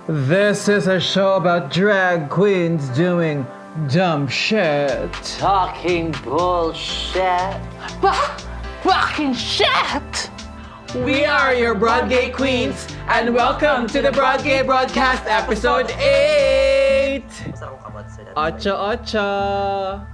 This is a show about drag queens doing dumb shit. Talking bullshit. Fucking shit! We are your Broad Gay Queens, and welcome to the Broad Gay Broadcast Episode 8! Ocha Ocha!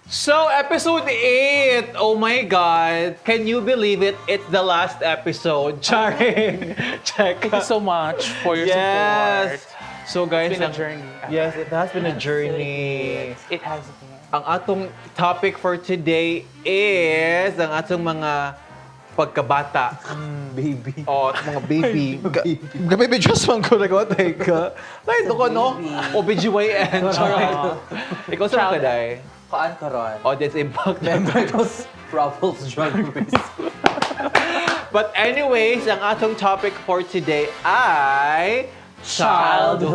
So, episode 8! Oh my God! Can you believe it? It's the last episode. Charing! Check. Thank you so much for your support. So guys, It's been a journey. Yes, it has been a journey. It has been. Ang atong topic for today is ang atong mga pagkabata. Baby. Oh, mga baby. Baby just man ko nagwatay ka. Like, ko no? OBGYN. Charot. Ikaw sa ka, Day? Kaan ka ron? Audience impact. Member ko Ruffles Drag Race. But anyways, ang atong topic for today ay childhood.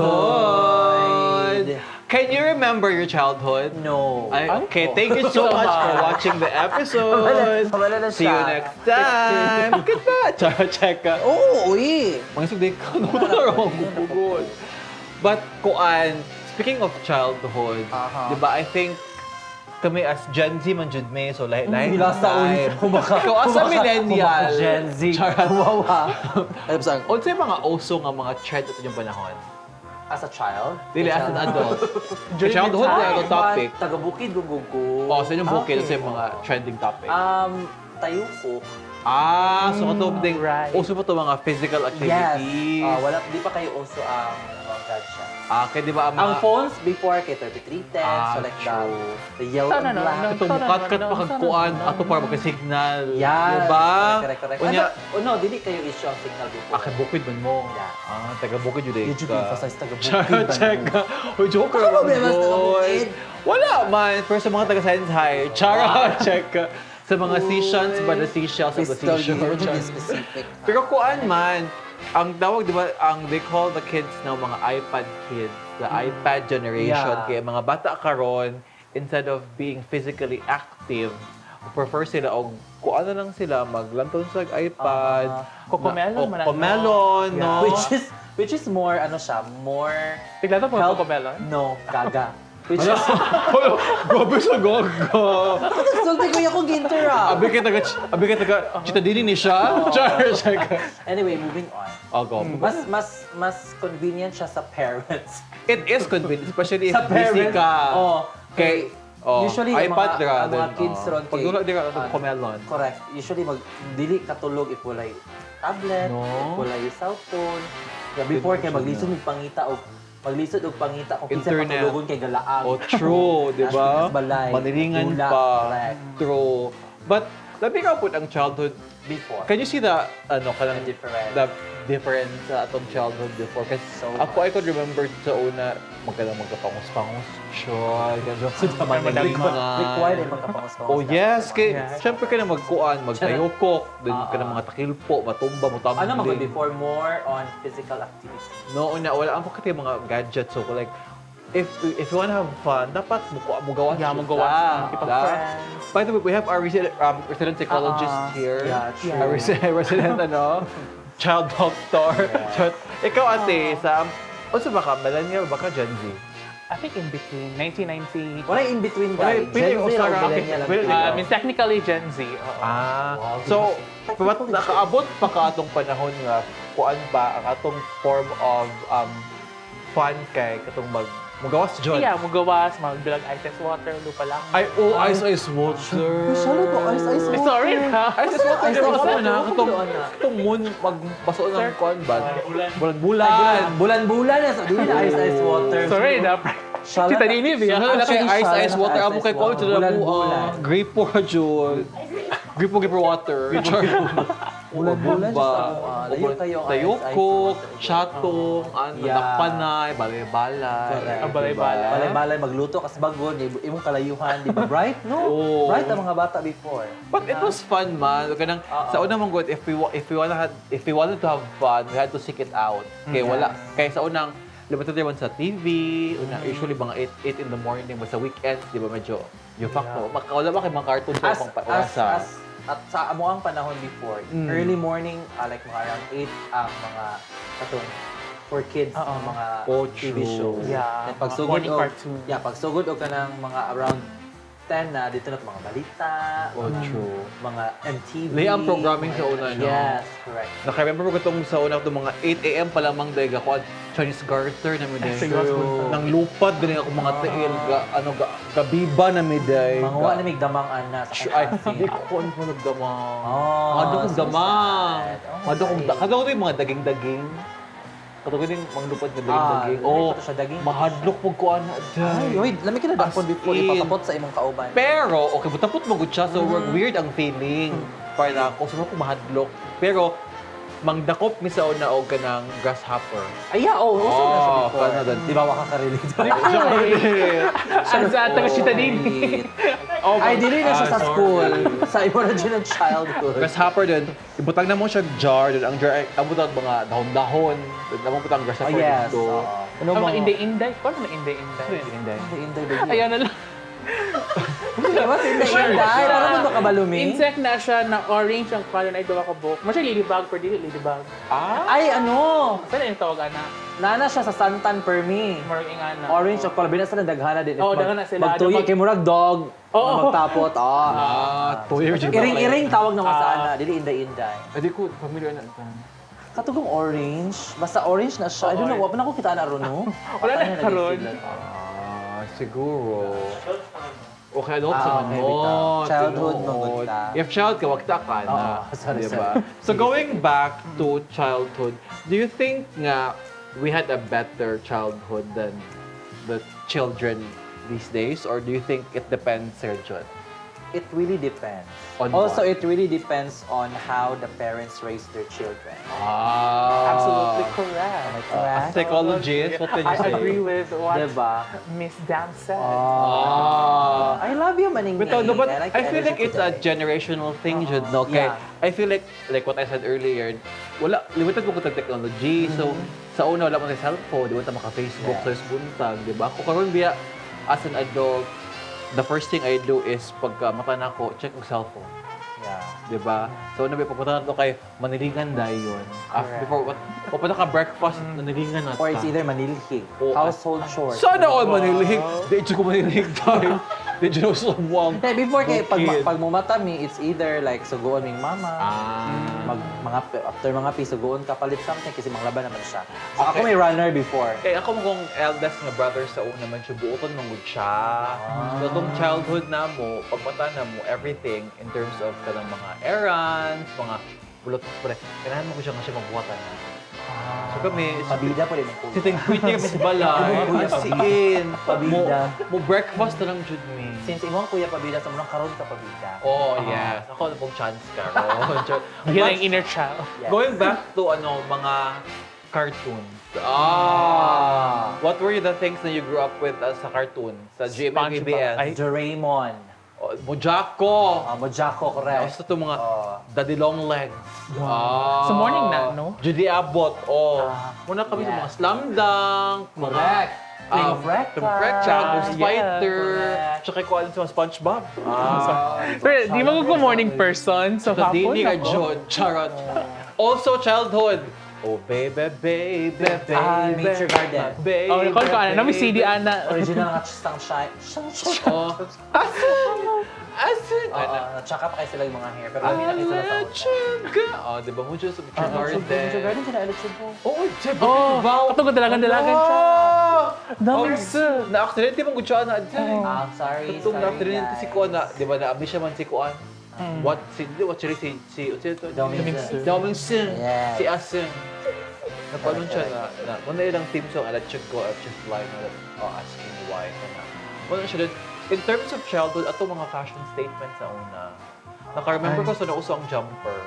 Can you remember your childhood? No. Okay, thank you so much for watching the episode. See you next time. Goodbye. Check ka. Oo, uy. Mga sugday ka, naman bubugod. But kuan, speaking of childhood, di ba, I think kami as Gen Z man jud me, so lahi ikaw as a millennial. Gen Z. Wawa. Alam saan? O sa mga oso nga mga trend ito yung panahon? As a child? Dili, as an adult. Childhood na ito topic. Taga-bukid, gugugo. O, sa inyong bukid, sa mga trending topic. Tayo ko. So ito ding uso pa ito mga physical activities. Yes. Wala, di pa kayo uso ang gadget. Kaya di ba ang mga... Ang phones before kay 3310, so like the yellow and black. Itong mukat-kat makagkuan, ato para magka-signal. Yes. Diba? Correct. No, dili kayo issue ang signal before. Bukid man mo. Yeah. Taga-bukid yun eh. Did you emphasize taga-bukid? Check ka. Uy, joker Ano problema sa taga-bukid? Wala man. Pero sa mga taga-science high, chara, check ka. Sa mga seasons, ba the seashells of the seashore. Specific. Pero kuan man, ang tawag, di ba, they call the kids now mga iPad kids, the iPad generation. Yeah. Kaya mga bata karon, instead of being physically active, prefer sila o kuan na lang sila, maglanton sa iPad. Cocomelon man. Cocomelon, no? Which is more, more... Tignan po Cocomelon? No, gaga. Which is... Grabe sa gaga. Sulti ko yung ginter Abi ka taga, chitadini ni siya. Anyway, moving on. Go. Mas convenient siya sa parents. It is convenient, especially if Sa busy parents, ka. Oh. Usually, iPad ang mga kids ron pag wala di ka Cocomelon. Correct. Usually, dili katulog if wala yung tablet, if wala yung cellphone. Before, kaya maglisod og pangita kung kinsa patulogon kay galaang. Oh, true, di ba? Balay. Manilingan Gula, pa. correct. True. But, labi ka po ang childhood Before. Can you see the difference sa atong childhood before? Kasi I could remember sa una, magkapangus-pangus. Sure, required ay magkapangus-pangus. Oh yes, syempre ka na magkuan, magtayokok, then ka na mga takilpo, matumba, mutambling. Ano mga before, more on physical activity? No, wala ang pakati mga gadgets. So like, if you wanna have fun, dapat mugawas. Yeah, mugawas. Ipag-friends. By the way, we have our resident psychologist here. Yeah, true. Our resident, child doctor. Yeah. Ikaw, ate, also baka millennial, baka Gen Z? I think in between, 1990. Wala in between guys. Gen Z or millennial? I mean, technically Gen Z. Wow. So, nakaabot pa ka atong panahon nga, kuan ba ang atong form of fun kay katong mugawas John? Yeah, mugawas, magbilag ice water, lupa lang. Ice water. Masyalo ko, ice water. Sorry na. Ice water na. Katong moon, magbaso ng kuan ba? Bulan-bulan. Bulan-bulan na. Dili na ice water. Sorry na. Kita din ini Hala na kay ice water. Amo kay college na po. Grape po, Jun. Grape water. Bulan-bulan siya sa mga. Layo kayo ang Tayukok, chatong, panay, balay-balay. Balay-balay. Magluto kas bagol, imong kalayuhan, di ba? Bright, no? Bright ang mga bata before. But it was fun, man. Kanang, sa una mong good, if we wanted to have fun, we had to seek it out. Kaya sa unang, lumatan naman sa TV, usually mga 8 in the morning, sa weekend, di ba medyo, yung fact mo, wala ba kayo mga cartoon sa pang pag-asa? At sa amuang panahon before, early morning, like mga around 8 ang mga katong for kids ng mga TV shows. Yeah. And pagsugod cartoon. pagsugod o kanang mga around 10 na dito na mga balita, mga MTV. Lay ang programming sa una, no? Yes, correct. Naka-remember ko itong sa una itong mga 8 a.m. pa lamang dahil ako Chinese garter na may nang lupad din ako mga tail, gabiba na may dahil. Mga na may damang anas. Ay, hindi ko kung nagdamang. Mado kong damang. Mado ko yung mga daging-daging. Katugod yung mga lupad na daging-daging. Mahadlok po ko ana. Ay, wait, lamig ka na dampon before ipatapot sa imong kauban. Pero, okay, butapot mo gud siya, so weird ang feeling. Para ako, sumama ko mahadlok. Pero, mangdakop mi sa una og kanang grasshopper. Ay, uso na siya before. Kanadon. Di ba waka ka-relate? Ang sa taga Citadini. Ay, dili na siya sa school. Sa original childhood. Grasshopper din, ibutang na mo siya jar. Ang jar ay abutang mga dahon-dahon. Naman butang grasshopper dito. Ano mga inday-inday? Paano na inday-inday? Inday. Ayan na lang. What's inday? Para mo makabalumi? Insect na siya na orange ang color na ito ka book. Masya ladybug per dili ladybug. Ay, ano? Saan yung tawag ana? Nana siya sa Santan per me. Marang ingana. Orange o color. Binasa na daghana din. Daghana sila. Magtuyi kay murag dog. Magtapot. Tuyo. Iring-iring tawag na masana. Dili inday-inday. Hindi ko, familiar na ito. Katugong orange. Basta orange na siya. I don't know. Wala na ko kita na ron, no? Wala na karon. Siguro. Okay, adult sa manot. Childhood, maganda. If child ka, wag ka na. Diba? So going back to childhood, do you think nga we had a better childhood than the children these days? Or do you think it depends, Sir John? It really depends. Also, it really depends on how the parents raise their children. Absolutely correct. Am I correct? As psychologist, what can you say? I agree with what Diba? Miss Dam said. I love you, Maning. But I feel like it's a generational thing, Jud, no? Okay. I feel like what I said earlier, limited po ko ng technology. So, sa una, wala mo sa cellphone, di ba maka-Facebook, sa buntag, di ba? Kung karoon biya, as an adult, the first thing I do is pagka mata na ako, check ang cellphone. Yeah. Diba? So, papunta na ito kay Manilingan dahil yun. Before, papunta ka breakfast, Manilingan na. Or it's either manilhig, household chores. Sana all manilhig! Di ko manilhig tayo. Di ko sumuang. Before kay pag mumata mi, it's either like suguon ming mama. After mga suguon ka palit something kasi manglaban naman siya. So, ako may runner before. Kaya ako kung eldest nga brother sa una man siya, buoton mong good siya. So, itong childhood na mo, pagmata na mo, everything in terms of kanang mga errands, mga bulot mo, kailangan mo ko siya nga siya magbuhatan na. So kami, pabida po rin ang si Tingkwit niya kami sa balay, asiin, pabida. Mo breakfast na lang jud me. Since imong kuya pabida, sa murang karon ka pabida. Oh, yes. Ako na pong chance ka. Healing inner child. Going back to mga cartoons. What were the things that you grew up with sa cartoon? Sa GMA-PBS? Doraemon. Mojako. Mojako, correct. Gusto itong mga Daddy Long Legs. Sa morning na, no? Judy Abbott. Muna kami sa mga Slam Dunk. Correct. King of Recta. Ghost Fighter. Tsaka ko sa SpongeBob. Pero di mo ko morning person. So hapon Dini ka, John. Charot. Also, childhood. Oh, baby, baby, baby. Nature Garden. Baby, recall ko, ano? May CD, Ana. Original nga Sunshine. Asin! Natsuck up kayo sila yung mga hair. Pero kami nakita sila sa utang. Di ba mo dyan sa Nature Garden? Nature Garden, sila electric mo. Oo, diba? Katong dalagan-dalagan siya. Dami sir. Na-accident mong gutsa na. Sorry. Katong na-accident si Kuan na, di ba na-abli siya man si Kuan? What Doming Sing. Si Asing. Napalun siya na muna ilang team song, I let you go, I just lie na asking why. Muna siya din. In terms of childhood, ato mga fashion statements sa una. Naka-remember ko sa nauso ang jumper.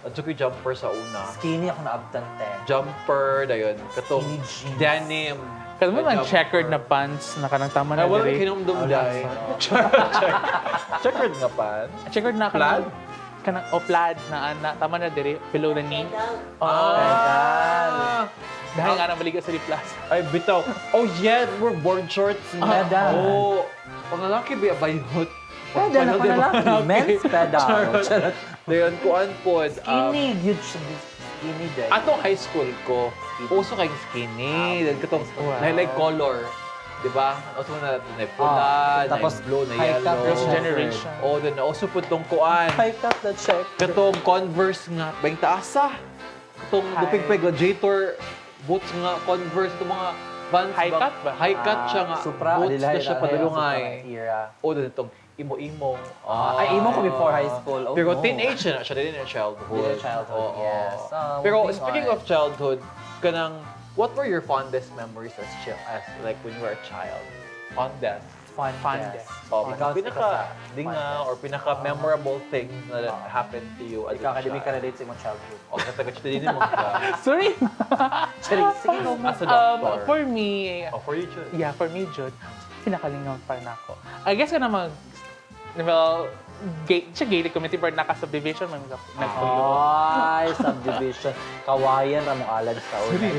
Adto ko jumper sa una. Skinny ako naabtan, te. Jumper, dayon. Katong Skinny jeans. denim. Kasi mo man checkered na pants na kanang tama na Wala diri. kinumdum dahil. Checkered nga pan. Checkered na Plaid? kanang plaid na ana tama na diri below the knee. Dahil nga na maliga sa Plaza. Ay, bitaw. Oh, yeah, we're board shorts. Pedal. Oh, pangalaki ba bayot? Pedal na panalaki. Men's pedal. Charot. Dayon, kuan po. Skinny. Huge skinny din. Atong high school ko, uso kay skinny. Then katong, like color. Diba? Uso na natin na pula, tapos na blue, na high cut yellow. Girls' generation. Oh, then also po itong kuan. High cut na check. Katong Converse nga, bang taasa. Katong dupig-pig, gladiator, boots nga, Converse, itong mga Vans High cut ba? High cut siya nga. Supra, Boots na siya padulungay. era. O, then itong imo-imo. Ay, imo ko before high school. Oh, Pero no. teenage na siya din in childhood. Din in childhood, Oo. yes. Pero moving speaking on. of childhood, kanang, what were your fondest memories as like when you were a child? Fondest. Fondest. Oh, Ikaw, pinaka-dinga or pinaka-memorable things na happened to you as Ikaw, a academic ka child. relate sa imong childhood. O, katagad din mo ka. Sorry. Sige, go mo. As a doctor. For me, Oh, for you, Jud. yeah, for me, Jude, pinakalingaw pa na ako. I guess ka na gated community board naka-subdivision, nagtulo. Ay, subdivision. Kawayan na mong alad sa una.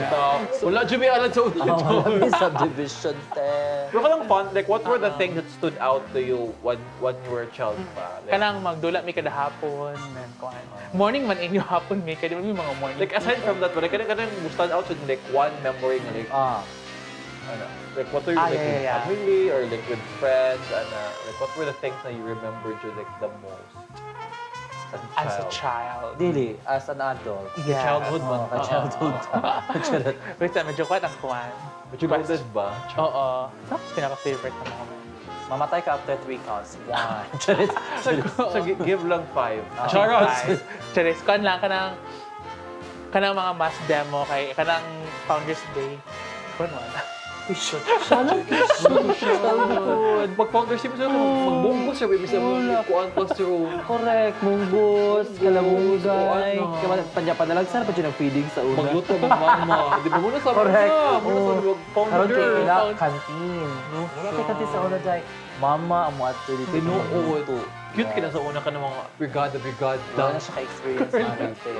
Wala, Jud, may alam sa una. Wala may subdivision, te. Pero kanang fun, like, what were the things that stood out to you when you were a child pa? Like, Kanang magdula mi kada hapon, and kuan. Morning man inyo hapon mi kada mi mga morning. like, aside from that, like, kanang stand out with, like, one memory na, like, ano, like, what were you, like, with yeah. family or, like, with friends, and, like, what were the things that you remembered you, like, the most? As a child. Dili, as an adult. Yeah. Childhood man. Ka-childhood. Charot. Wait, medyo kwat ang kuan. But you golded ba? Oo. Tapos pinaka-favorite na mga Mamatay ka after 3 counts. 1. Charot. So, give lang 5. Charos! Charis, kuan lang kanang mga mass demo kay kanang Founders Day. Kuan man. Pag-founders mo siya, magbungkos siya, baby, sa mga kuan classroom. Correct. Munggos. Kalamungay. Panalagsan pa siya ng feeding sa una. Magluto ng mama. Di ba muna sa Correct. muna sa Karon kay founder. ila kantin. Wala kay kantin sa una dai. Mama amo ato dito. Tinuod. Cute ka na sa una ka ng mga brigada. Wala na siya ka-experience na dito.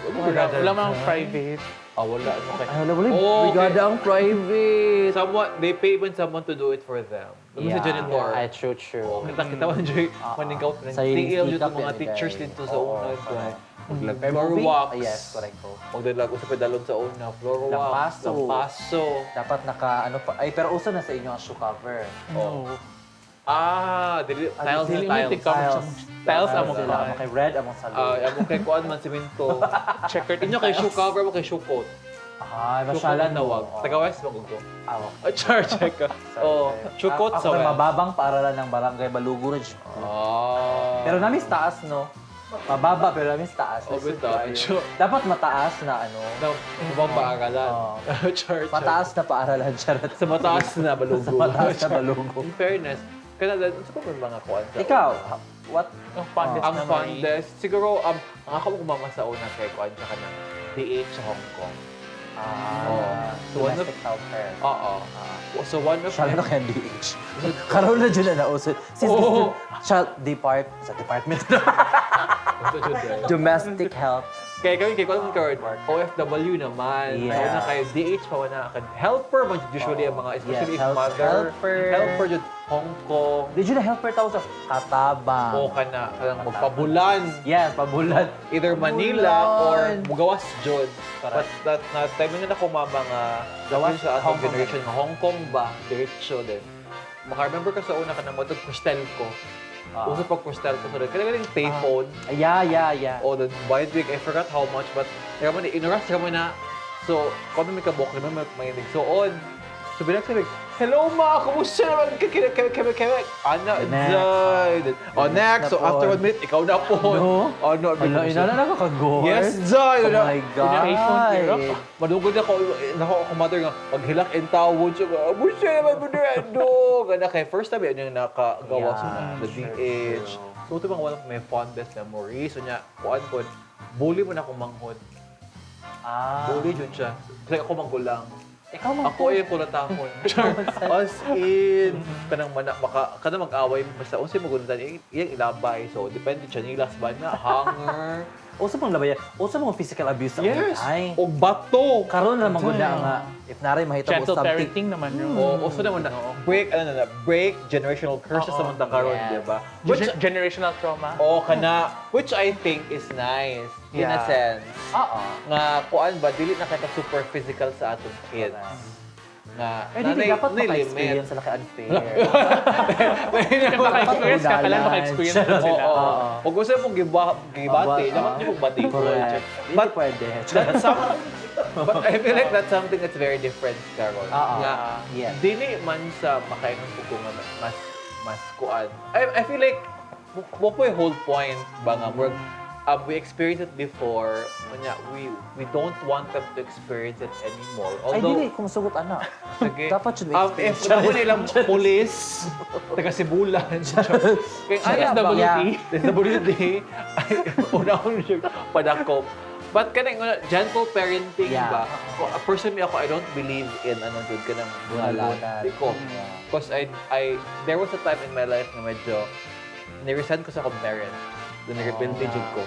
Wala mang private. Wala. Ano kay? Ay, wala. Oh, Brigada ang private. They pay even someone to do it for them. Like sa janitor. Ay, true. Kita mo, Joy, maning-out ng Sa TL yung take-up mga yan, teachers guys. dito sa Oo, una. correct. Floor walks. Yes, correct po. Magdalago sa pedalon sa una. Floor walks. Lampaso. Dapat naka, ano pa, ay, pero uso na sa inyo ang shoe cover. No. Tiles Dili na mo tiles. Tiles among sila. kuan. Amo kay red, among salon. Among kay kuan man simento. Checkered Inyo kay shoe cover mo kay shoe coat. Ay, Shoe coat masyalan na wag. Taga-west mo ko. Awa. Char check ka. Oh, shoe coat sa Ako west. mababang paaralan ng barangay Balugo Ridge. Pero namis taas, no? Mababa, pero namis taas. Oh, bitaw. Dapat mataas na ano. Ibang paaralan. Oo. Char. Mataas na paaralan, charot. Sa mataas na balugo. Sa mataas na Balugo. In fairness, kanala, sa pa may mga kuan sa Ikaw, what? Ang fondest ang memory. fondest, siguro, ang ako kumama sa una kay kuan sa kanang DH sa Hong Kong. So one of- Domestic healthcare. Oo. So one of Siya na kaya DH. Karoon na dyan na nauso. Oo. Siya, sa department. Domestic health. Kaya kay kuan card, OFW naman. Yeah. Kaya na kay DH pa wala ka. Helper man usually ang mga, especially Yes, if mother. helper. Helper jud Hong Kong. Did you na helper tao sa Katabang? O kanang magpabulan. Yes, pabulan. Either Manila or Bulan. Mugawas jud. But Correct. na time na ako mga gawas sa Hong atong Kong. generation nga Hong Kong ba diretso din. Maka-remember ka sa una ka na mo Crustelco. Uso pag Crustelco so kaya galing payphone. Yeah. O the buy week I forgot how much but kaya man inuras ka mo na. So kung may kabok naman may nagsuon. So bilang sabi, hello ma, kumusta naman ka kaya ana Zay. O next, so after 1 minute, ikaw na po. No? Ano, Ala, inala na kakagor. Yes, Zay. Oh my God. Madugod ako mother nga, maghilak and tawod siya. Kumusta naman mo na ano? Gana kay first time yun yung nakagawa sa the DH. So Ito bang one of my fondest memories. So niya, kuan po, bully mo na akong manghod. Bully yun siya. Like ako manggulang. Ikaw Ako puro tahon. As in, kanang mag-away mo basta unsay magundan iyang ilabay. So depende siya nilas ba na hanger. Usa pang labayan. Usa mga physical abuse sa Yes. Og bato. Karon na magunda nga if naray mahita mo Gentle something. parenting naman yun. Uso naman na break generational curses naman ta karon, yes. di ba? Which Generational trauma. which I think is nice in a Yeah. sense. Oo. Nga kuan ba dili na kita super physical sa atong kids. Nga Hindi dapat maka-experience sila kay unfair. Maka-experience ka, kailan maka-experience ka sila. Kung gusto mong gibati, dapat di mong bati. But pwede. But I feel like that's something that's very different, Carol. Nga, yes. dili man sa makaingon ko nga mas kuan. I feel like mo po yung whole point ba nga we experienced it before, we don't want them to experience it anymore. Although, Ay, dili, kung sugot anak. sige. Dapat should we If naman nilang police, taga Sibulan, kaya SWD, ay, una-una siya padakop. But kanang gentle parenting ba? Personally ako, I don't believe in kanang bunalon. Because there was a time in my life na medyo niresent ko sa akong parents. Doon nag-rebuild ko.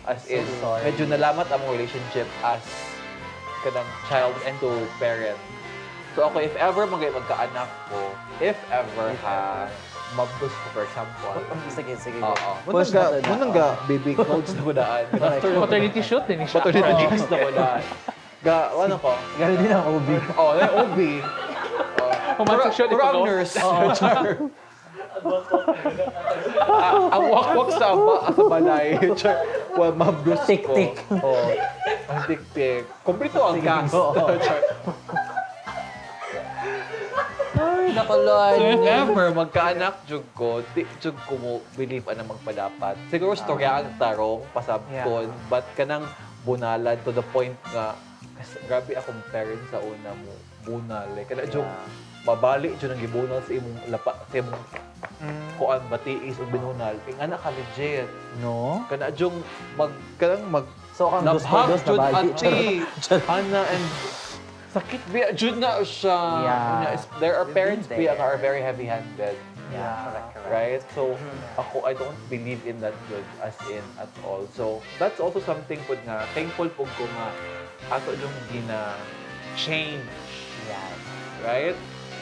As in, medyo nalamat ang relationship as kanang child and to parent. So ako, if ever magka-anak ko, if ever mabdos ko, for example. Sige. Munang ga baby clothes na budaan. Paternity shoot din siya. Paternity shoot na budaan. Ano ko? Gano'n din ang OB. OB. Pumasok shoot ito go. nurse. Ang wakwak sa balay. Well, mabdos ko. Tik-tik. Ang tik-tik. Kumplito ang cast. Ay, nakalay. If ever magkaanak jud ko, di jud ko mo believe ana magpadapat. Siguro storya ang tarong pasabton, but kanang bunalan to the point nga grabe akong parents sa una mo bunal. Kana jud mabali jud ang gibunal sa imong sa imong kuan batiis ug binunal. Ing anak ka legit. No? Kana jud So, kang nabhag dos jud na bali. ati. Ana and sakit biya jud na siya. There are parents biya nga are very heavy-handed. Correct. Right? So, ako, I don't believe in that good as in at all. So, that's also something po nga, thankful po ko nga, ato yung gina-change. Yes. Right?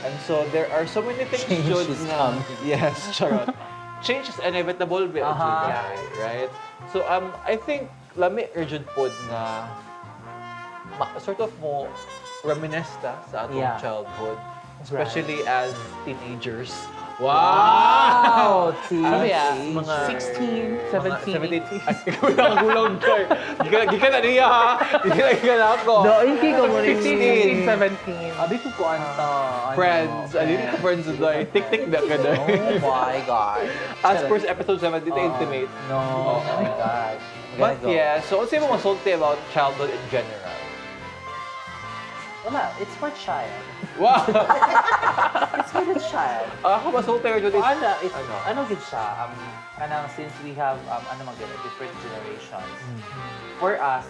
And so, there are so many things Change jud is nga. coming. Yes, charot. Change is inevitable, right? So, I think, lami urgent po nga, sort of mo, reminisce sa atong childhood. Especially as teenagers. Wow! Sabi mga 16, 17. Ay, ikaw na ang gulong, Joy. Gikan na niya, ha? Gikan na ako. Hindi ka mo 15, 17. Abi ko anta. Friends. Dito ko friends doon. Tik-tik na ka doon. Oh my God. As per episode 7, dito intimate. No. Oh my God. But yeah, so ano sa'yo mo masulti about childhood in general? Wala, it's for child. Wow! It's for the child. Ako masulti or doon is... Ano gid siya? Kanang since we have different generations. For us,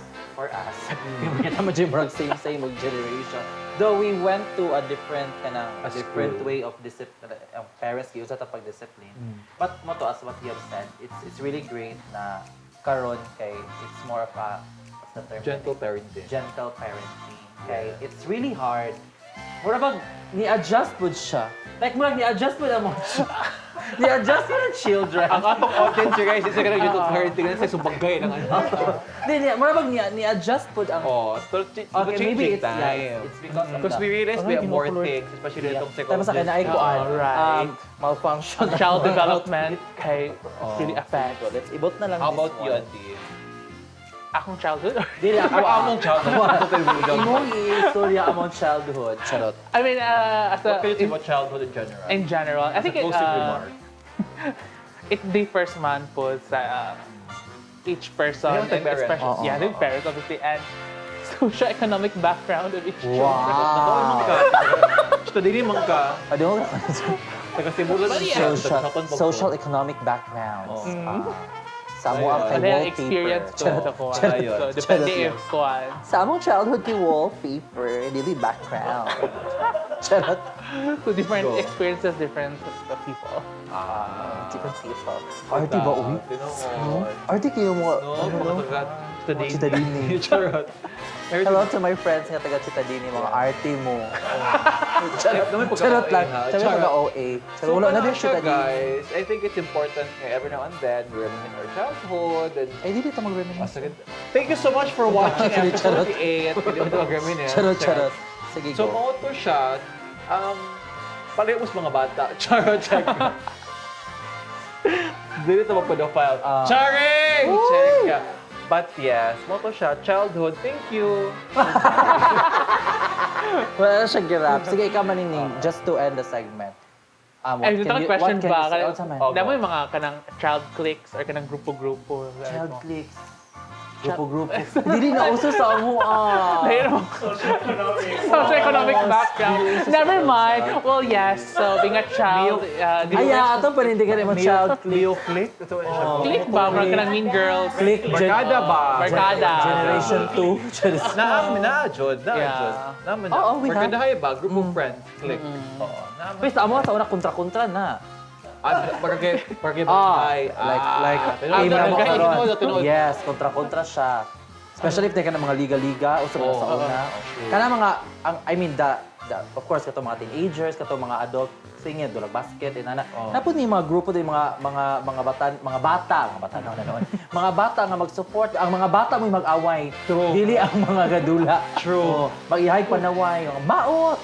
kita mo dyan marag same generation. Though we went to a different way of discipline, parents gyud sa pag-discipline. But mo to, as what you have said, it's really great na karon kay it's more of a what's the term? Gentle parenting. Gentle parenting. Okay, it's really hard. Mura bang ni-adjust po siya. Like, mura ni-adjust po naman siya. Ni-adjust po ng children. Ang atong audience, guys, isa ka na gentle parenting na sa sumbagay ng ano. Hindi, mura bang ni-adjust po ang... Okay, maybe it's time. it's because we realize we have more things, especially itong second. Tapos sa kanya ay malfunction. Child development kay really affect. Let's ibot na lang How about this you, one. Auntie? Akong childhood? Dili ako Among childhood. Imong istorya among childhood. Charot. I mean, as What can you say about childhood in general? in general, I think Closing remark. it differs man po sa each person. They have and parents. especially, the parents obviously. And socio-economic background of each children. Wow. Chita dili man ka. Ano? Taga-simulan Social economic backgrounds. Sa mo ang kay Wala yung wallpaper. experience ko. Ayun. So, depende if kuhan. Sa among childhood kay wallpaper, dili background. Charot. So, different Go. experiences, different people. Different people. Arty ba, uy? Tinoon. Arty kayo mo. No, mga taga Chitadini. Charot. Hello to my friends nga taga Chitadini, mga arty mo. Naman Charot lang. ha? Charot mga OA. So, Wala na din siya, Chitadini. guys. I think it's important every now and then we reminisce our childhood and Ay, di dito mag-reminisce. thank you so much for watching Charot. episode 8. Hindi mo ito mag-reminisce. Charot. Sige, So, go. mga to siya, palihos mga bata. Charot, check. Dito mo pedophile. Charing! Check ka. But yes, mga to siya, childhood, thank you. Wala na siya girap. Sige, ikaw manining, just to end the segment. Ay, ito ang question ba? Child Alam mo yung mga kanang child cliques or kanang grupo-grupo? clicks. Grupo-grupo. Hindi na uso sa amo Socio-economic background. Never mind. Well, yes. So, being a child, Ay, ato panindigan mo child Leo click? Ito ay siya. click ba? Mga kanang mean girls. click. Barkada ba? Barkada. Generation 2. Na-Jod. Yeah. Naman Oo, we have. Barkada ba? Group of friends. Click. Oo. Naman. Pwes, amo sa una kontra-kontra na. Barkay. Like aim na mo Tinood. karon. Yes, kontra-kontra siya. Especially if ka ng mga liga-liga, uso na sa una. Kana mga, of course, kato mga teenagers, kato mga adult, singed, dulag basket, inana. Napod ni mga grupo din mga bata nga mag-support, ang mga bata mo yung mag-away. True. Dili ang mga gadula. True. Mag-ihay panaway, maot,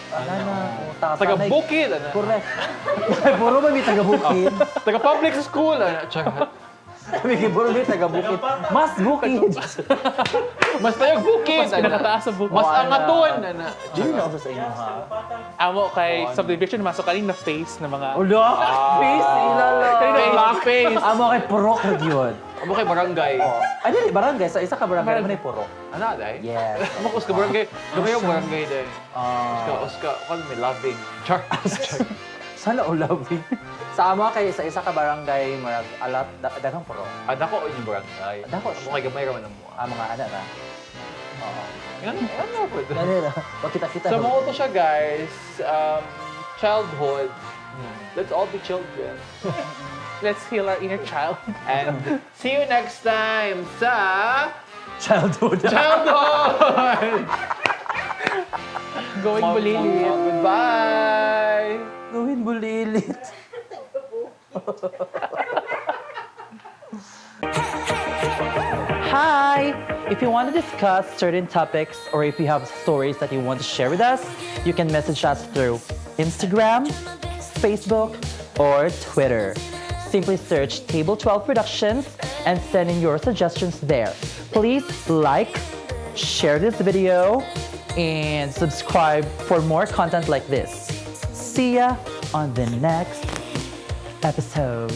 Taga-bukid. Correct. Puro ba may taga-bukid? Taga-public school. Charot. Kami puro may taga-bukid. Mas bukid. Mas taga-bukid. Mas pinakataas sa bukid. Mas angaton. Dili na ako sa inyo, ha? Amo kay subdivision, masok kaling na face na mga... Ulo! Face! Ilala! Kanina blackface. Amo kay purok na yun. Amo kay barangay. Ay, dili, barangay. Sa isa ka barangay, naman ay purok. Ano, day? Yes. Amo ko sa barangay. Gamay yung barangay, day. Oscar, call me loving. Char. Sana ulawin. Sa amo kay sa isa ka barangay, marag alat, daghang purok. Dako yung barangay. Dako. Amo kay gamay raman mo. Mga ana na. Oo. Ano po? Ano na? Kita-kita. So, mga to siya, guys. Childhood. Let's all be children. Let's heal our inner child. And see you next time sa Childhood. Childhood! Going bulilit. Goodbye! Gawin bulilit. Hi! If you want to discuss certain topics or if you have stories that you want to share with us, you can message us through Instagram, Facebook, or Twitter. Simply search Table 12 Productions and send in your suggestions there. Please like, share this video, and subscribe for more content like this. See ya on the next episode.